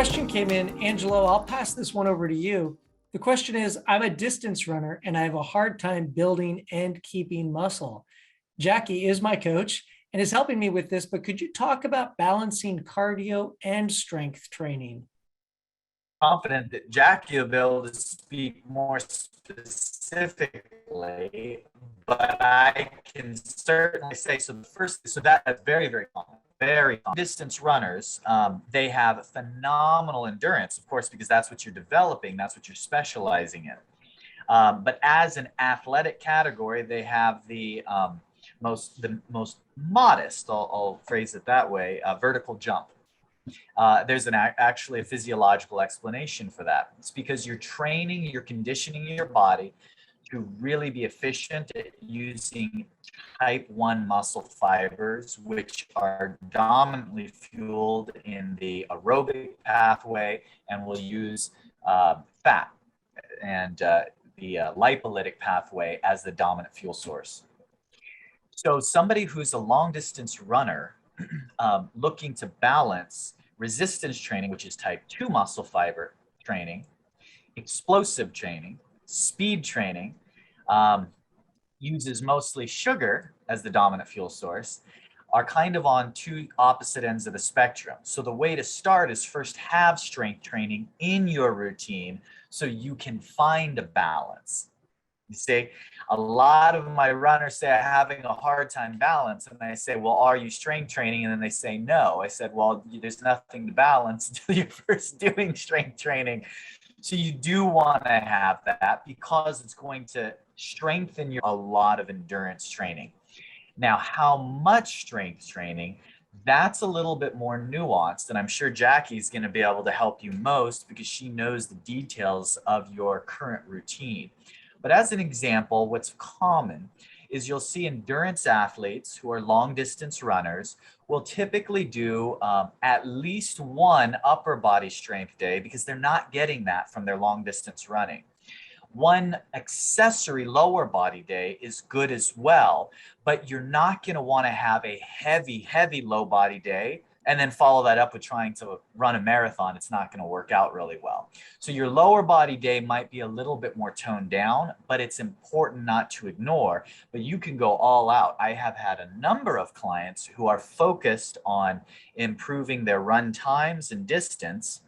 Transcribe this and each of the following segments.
question came in. Angelo, I'll pass this one over to you. The question is, I'm a distance runner and I have a hard time building and keeping muscle. Jackie is my coach and is helping me with this, but could you talk about balancing cardio and strength training? Confident that Jackie will be able to speak more specifically, but I can certainly say so. That's very, very common. Very common. Distance runners, they have phenomenal endurance, of course, because that's what you're developing, that's what you're specializing in. But as an athletic category, they have the most modest, I'll phrase it that way, vertical jump. There's actually a physiological explanation for that. It's because you're conditioning your body to really be efficient at using type 1 muscle fibers, which are dominantly fueled in the aerobic pathway and will use fat and the lipolytic pathway as the dominant fuel source. So somebody who's a long distance runner looking to balance resistance training, which is type 2 muscle fiber training, explosive training, speed training, uses mostly sugar as the dominant fuel source, are kind of on two opposite ends of the spectrum. So the way to start is first have strength training in your routine so you can find a balance. You see, a lot of my runners say I'm having a hard time balance, and I say, well, are you strength training? And then they say no. I said, well, there's nothing to balance until you're first doing strength training. So you do want to have that because it's going to strengthen a lot of endurance training. Now, how much strength training? That's a little bit more nuanced, and I'm sure Jackie's going to be able to help you most because she knows the details of your current routine. But as an example, what's common is you'll see endurance athletes who are long distance runners will typically do at least one upper body strength day because they're not getting that from their long distance running. One accessory lower body day is good as well, but you're not going to want to have a heavy low body day and then follow that up with trying to run a marathon. It's not going to work out really well. So your lower body day might be a little bit more toned down, but it's important not to ignore. But you can go all out. I have had a number of clients who are focused on improving their run times and distance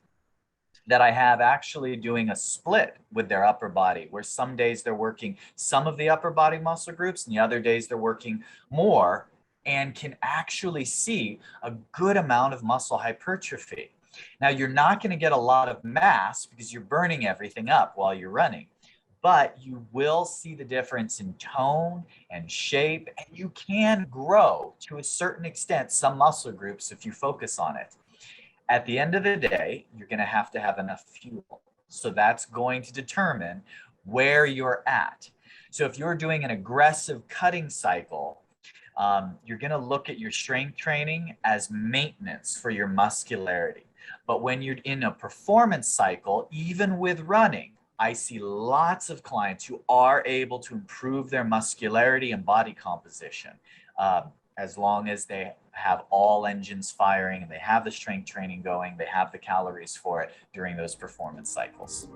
that I have actually doing a split with their upper body, where some days they're working some of the upper body muscle groups and the other days they're working more, and can actually see a good amount of muscle hypertrophy. Now, you're not going to get a lot of mass because you're burning everything up while you're running, but you will see the difference in tone and shape, and you can grow to a certain extent some muscle groups if you focus on it. At the end of the day, you're going to have enough fuel. So that's going to determine where you're at. So if you're doing an aggressive cutting cycle, you're going to look at your strength training as maintenance for your muscularity. But when you're in a performance cycle, even with running, I see lots of clients who are able to improve their muscularity and body composition as long as they have all engines firing and they have the strength training going, they have the calories for it during those performance cycles.